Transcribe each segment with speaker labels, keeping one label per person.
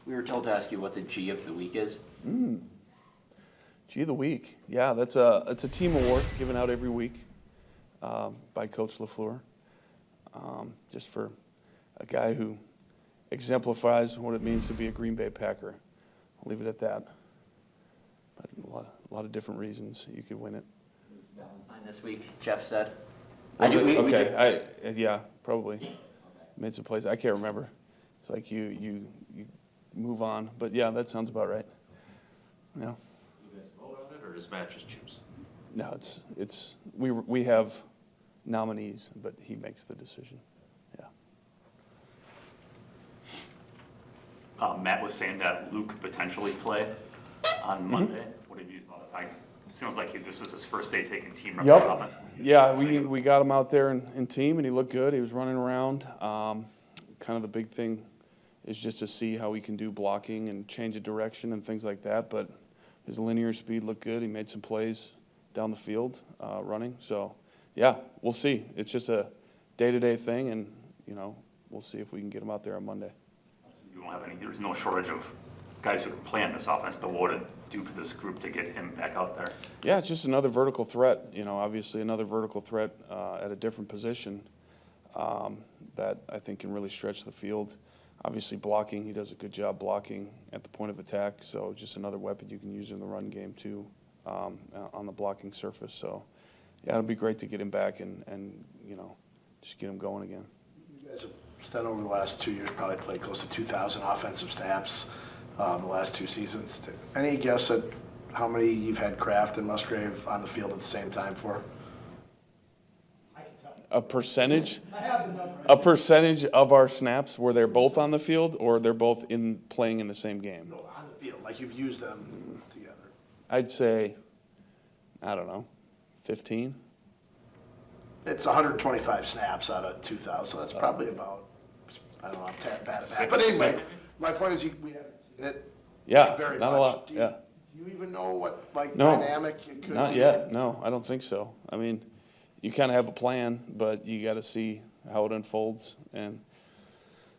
Speaker 1: We were told to ask you what the G of the week is.
Speaker 2: G of the week. Yeah, it's a team award given out every week by Coach LaFleur, just for a guy who exemplifies what it means to be a Green Bay Packer. I'll leave it at that. But a lot of different reasons you could win it.
Speaker 1: Valentine this week, Jeff said.
Speaker 2: Yeah, probably. Okay. Made some plays. I can't remember. It's like you move on. But yeah, that sounds about right. Yeah.
Speaker 3: You guys vote on it, or does Matt just choose?
Speaker 2: No, we have nominees, but he makes the decision. Yeah.
Speaker 4: Matt was saying that Luke could potentially play on Monday. What have you thought? It seems like this is his first day taking team reps.
Speaker 2: Yep. Yeah, we got him out there in team, and he looked good. He was running around. Kind of the big thing is just to see how he can do blocking and change of direction and things like that. But his linear speed looked good. He made some plays down the field running. So, yeah, we'll see. It's just a day-to-day thing, and, we'll see if we can get him out there on Monday.
Speaker 4: You won't have there's no shortage of guys who can play on this offense, but what would it do for this group to get him back out there?
Speaker 2: Yeah, it's just another vertical threat. Obviously another vertical threat at a different position that I think can really stretch the field. Obviously blocking, he does a good job blocking at the point of attack, so just another weapon you can use in the run game too on the blocking surface. So, yeah, it'll be great to get him back and just get him going again.
Speaker 5: You guys have spent over the last 2 years probably played close to 2,000 offensive snaps the last 2 seasons. Any guess at how many you've had Kraft and Musgrave on the field at the same time for?
Speaker 2: A percentage?
Speaker 5: I have the number.
Speaker 2: A percentage of our snaps where they're both on the field or they're both playing in the same game?
Speaker 5: No, on the field, like you've used them together.
Speaker 2: I'd say, I don't know, 15?
Speaker 5: It's 125 snaps out of 2,000, so that's probably about, I don't know, I'm bad at that. But anyway, my point is we haven't seen it very
Speaker 2: not
Speaker 5: much.
Speaker 2: a lot,
Speaker 5: Do you even know what dynamic it could be?
Speaker 2: Not yet, no, I don't think so. I mean, you kind of have a plan, but you got to see how it unfolds. And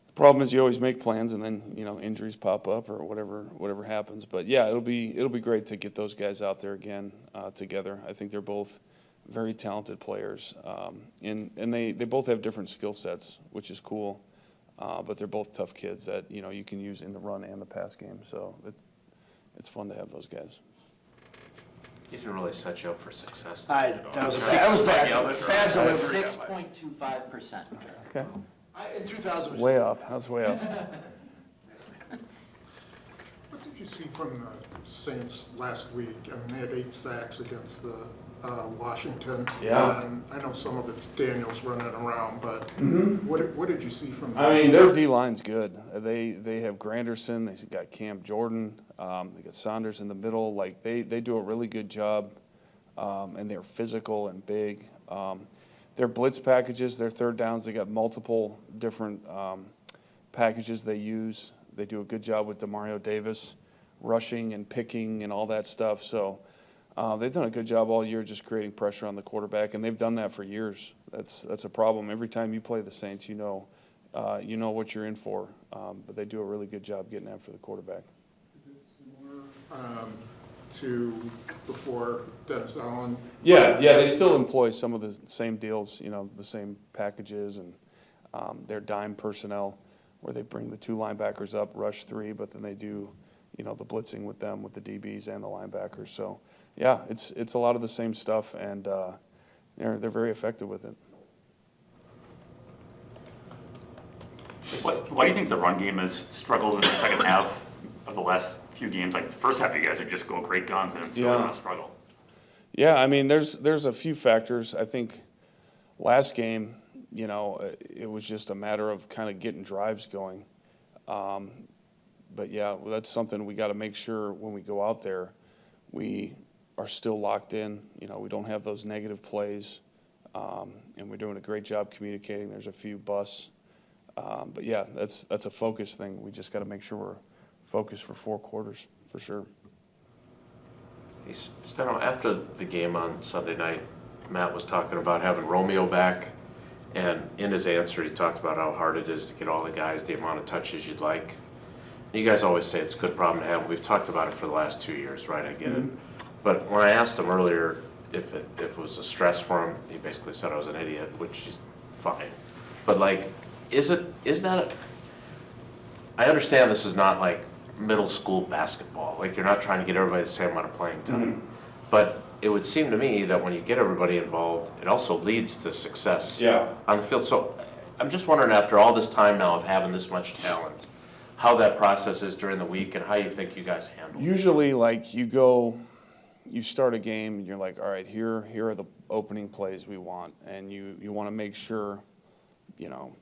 Speaker 2: the problem is you always make plans, and then injuries pop up or whatever happens. But yeah, it'll be great to get those guys out there again together. I think they're both very talented players, and they both have different skill sets, which is cool. But they're both tough kids that you can use in the run and the pass game. So it's fun to have those guys.
Speaker 3: He didn't really set you up for success.
Speaker 5: That was bad. Bad delivery.
Speaker 1: 6.25%.
Speaker 2: Okay.
Speaker 5: In 2000 was
Speaker 2: Way off. That was way off.
Speaker 6: What did you see from the Saints last week? I mean, they had 8 sacks against the Washington.
Speaker 2: Yeah.
Speaker 6: And I know some of it's Daniels running around, but what did you see from them?
Speaker 2: I mean, their D-line's good. They have Granderson. They got Cam Jordan. They got Saunders in the middle. Like they do a really good job, and they're physical and big. Their blitz packages, their third downs, they got multiple different packages they use. They do a good job with Demario Davis, rushing and picking and all that stuff. So they've done a good job all year just creating pressure on the quarterback, and they've done that for years. That's a problem. Every time you play the Saints, you know what you're in for. But they do a really good job getting after the quarterback.
Speaker 6: Is it similar to before Dennis Allen?
Speaker 2: Yeah, they still employ some of the same deals, the same packages and their dime personnel where they bring the 2 linebackers up, rush 3, but then they do, the blitzing with them, with the DBs and the linebackers. So, yeah, it's a lot of the same stuff, and they're very effective with it.
Speaker 4: Why do you think the run game has struggled in the second half of the last few games? Like the first half, you guys would just go great guns, and it's still a struggle.
Speaker 2: Yeah, I mean, there's a few factors. I think last game, it was just a matter of kind of getting drives going. But yeah, that's something we got to make sure when we go out there, we are still locked in. We don't have those negative plays, and we're doing a great job communicating. There's a few busts. But yeah, that's a focus thing. We just got to make sure we're focused for 4 quarters, for sure.
Speaker 3: Hey, Steno, after the game on Sunday night, Matt was talking about having Romeo back, and in his answer he talked about how hard it is to get all the guys the amount of touches you'd like. you guys always say it's a good problem to have. We've talked about it for the last 2 years, right? I get it. But when I asked him earlier if it was a stress for him, he basically said I was an idiot, which is fine. But like, is that I understand this is not like middle school basketball. Like, you're not trying to get everybody the same amount of playing time. But it would seem to me that when you get everybody involved, it also leads to success on the field. So I'm just wondering, after all this time now of having this much talent, how that process is during the week and how you think you guys handle it.
Speaker 2: Usually, like, you start a game and you're like, all right, here are the opening plays we want. And you want to make sure, you know,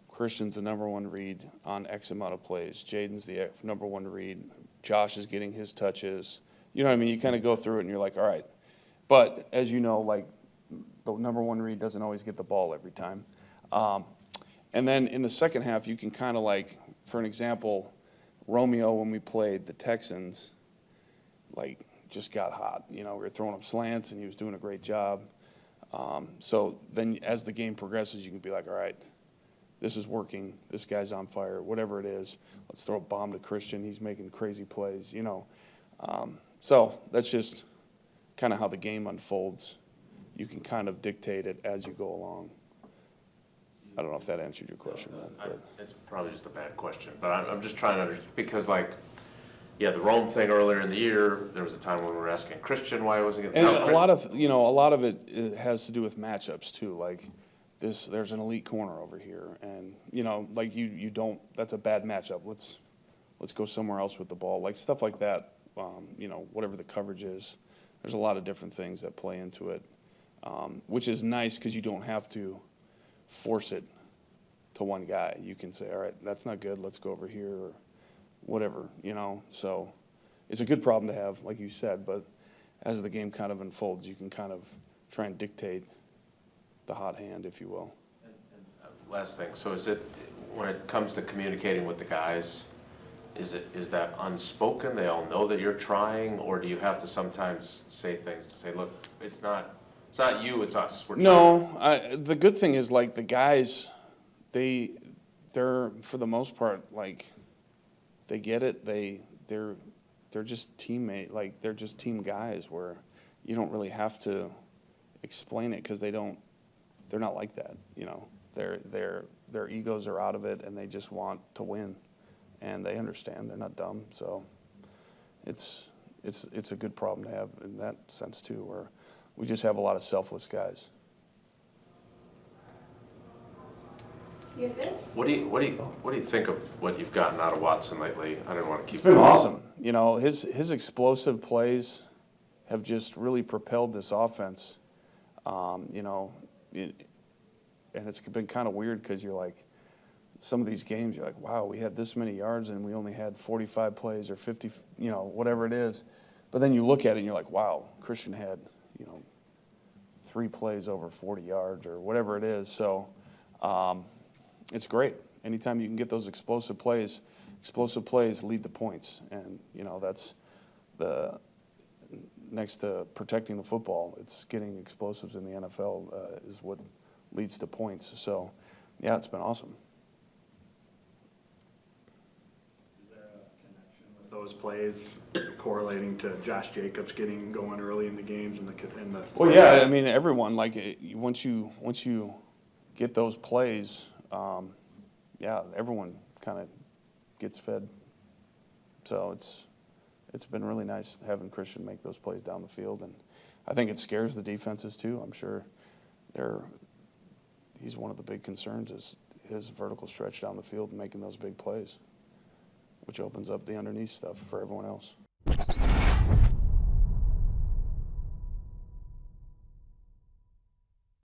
Speaker 2: Christian's the number one read on X amount of plays. Jaden's the number one read. Josh is getting his touches. You know what I mean? You kind of go through it and you're like, all right. But as you know, like, the number one read doesn't always get the ball every time. And then in the second half, you can kind of like, for an example, Romeo, when we played the Texans, like, just got hot. You know, we were throwing up slants and he was doing a great job. So then as the game progresses, you can be like, all right, this is working, this guy's on fire, whatever it is. Let's throw a bomb to Christian, he's making crazy plays, you know. So that's just kind of how the game unfolds. You can kind of dictate it as you go along. I don't know if that answered your question, but
Speaker 3: It's probably just a bad question, but I'm just trying to understand, because like, yeah, the Rome thing earlier in the year, there was a time when we were asking Christian why he wasn't getting.
Speaker 2: and a lot of it has to do with matchups too. Like there's an elite corner over here, and you know, like you don't. That's a bad matchup. Let's go somewhere else with the ball. Like stuff like that. You know, whatever the coverage is. There's a lot of different things that play into it, which is nice because you don't have to force it to one guy. You can say, all right, that's not good. Let's go over here. Or whatever, you know. So it's a good problem to have, like you said, but as the game kind of unfolds, you can kind of try and dictate the hot hand, if you will.
Speaker 3: Last thing, so is it, when it comes to communicating with the guys, is that unspoken? They all know that you're trying, or do you have to sometimes say things to say, look, it's not you, it's us. We're trying.
Speaker 2: No, the good thing is, like, the guys, they're for the most part, like, they get it. They're just teammate, like they're just team guys where you don't really have to explain it because they're not like that. You know, their egos are out of it and they just want to win, and they understand. They're not dumb, so it's a good problem to have in that sense too, where we just have a lot of selfless guys.
Speaker 7: Yes, sir.
Speaker 3: What do you think of what you've gotten out of Watson lately? I didn't want to keep.
Speaker 2: It's been awesome. You know, his explosive plays have just really propelled this offense. You know, and it's been kind of weird because you're like, some of these games you're like, wow, we had this many yards and we only had 45 plays or 50, you know, whatever it is. But then you look at it and you're like, wow, Christian had, you know, 3 plays over 40 yards or whatever it is. So. It's great. Anytime you can get those explosive plays lead to points. And, you know, that's the next to protecting the football. It's getting explosives in the NFL is what leads to points. So, yeah, it's been awesome.
Speaker 8: Is there a connection with those plays correlating to Josh Jacobs getting going early in the games and the
Speaker 2: Well, yeah, I mean, everyone, like, once you get those plays, yeah, everyone kind of gets fed. So it's been really nice having Christian make those plays down the field, and I think it scares the defenses too. I'm sure he's one of the big concerns is his vertical stretch down the field and making those big plays, which opens up the underneath stuff for everyone else.